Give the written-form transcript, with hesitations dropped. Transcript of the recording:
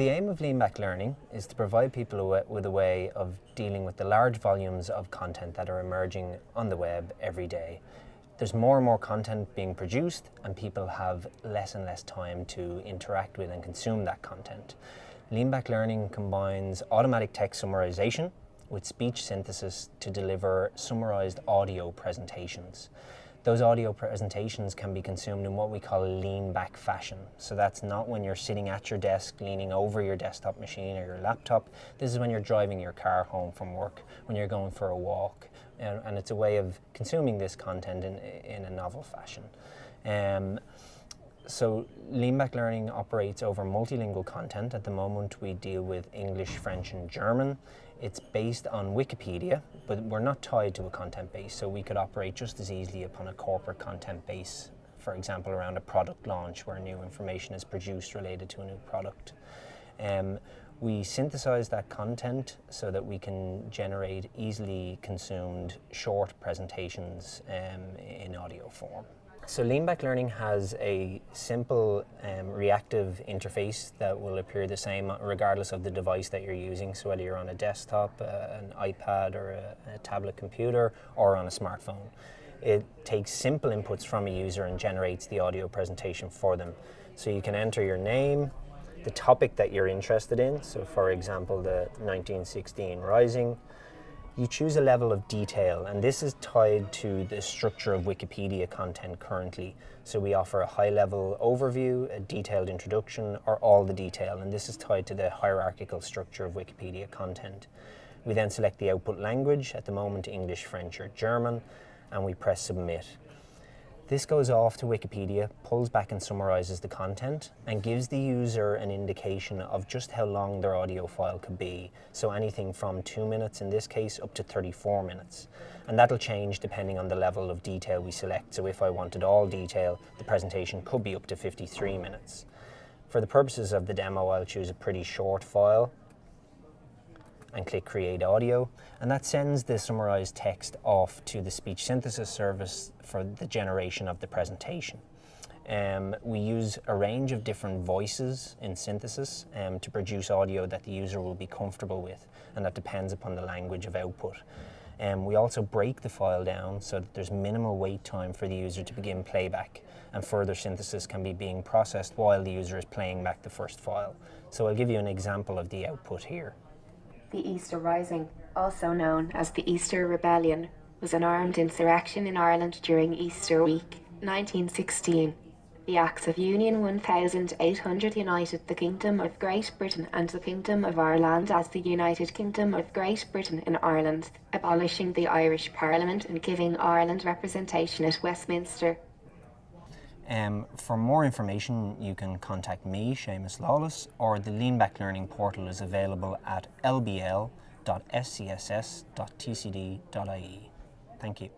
The aim of lean-back learning is to provide people with a way of dealing with the large volumes of content that are emerging on the web every day. There's more and more content being produced, and people have less and less time to interact with and consume that content. Lean-back learning combines automatic text summarization with speech synthesis to deliver summarized audio presentations. Those audio presentations can be consumed in what we call a lean-back fashion. So that's not when you're sitting at your desk, leaning over your desktop machine or your laptop. This is when you're driving your car home from work, when you're going for a walk. And it's a way of consuming this content in a novel fashion. So lean-back learning operates over multilingual content. At the moment we deal with English, French and German. It's based on Wikipedia, but we're not tied to a content base, so we could operate just as easily upon a corporate content base, for example around a product launch where new information is produced related to a new product. We synthesize that content so that we can generate easily consumed short presentations in audio form. So lean-back learning has a simple reactive interface that will appear the same regardless of the device that you're using. So whether you're on a desktop, an iPad or a tablet computer or on a smartphone. It takes simple inputs from a user and generates the audio presentation for them. So you can enter your name, the topic that you're interested in. So for example, the 1916 Rising. You choose a level of detail, and this is tied to the structure of Wikipedia content currently. So we offer a high-level overview, a detailed introduction, or all the detail, and this is tied to the hierarchical structure of Wikipedia content. We then select the output language, at the moment English, French, or German, and we press submit. This goes off to Wikipedia, pulls back and summarizes the content, and gives the user an indication of just how long their audio file could be. So anything from 2 minutes in this case up to 34 minutes. And that'll change depending on the level of detail we select. So if I wanted all detail, the presentation could be up to 53 minutes. For the purposes of the demo, I'll choose a pretty short file and click Create Audio, and that sends the summarized text off to the speech synthesis service for the generation of the presentation. We use a range of different voices in synthesis to produce audio that the user will be comfortable with, and that depends upon the language of output. We also break the file down so that there's minimal wait time for the user to begin playback, and further synthesis can be being processed while the user is playing back the first file. So I'll give you an example of the output here. The Easter Rising, also known as the Easter Rebellion, was an armed insurrection in Ireland during Easter week, 1916. The Acts of Union 1800 united the Kingdom of Great Britain and the Kingdom of Ireland as the United Kingdom of Great Britain in Ireland, abolishing the Irish Parliament and giving Ireland representation at Westminster. For more information, you can contact me, Seamus Lawless, or the Lean-back Learning portal is available at lbl.scss.tcd.ie. Thank you.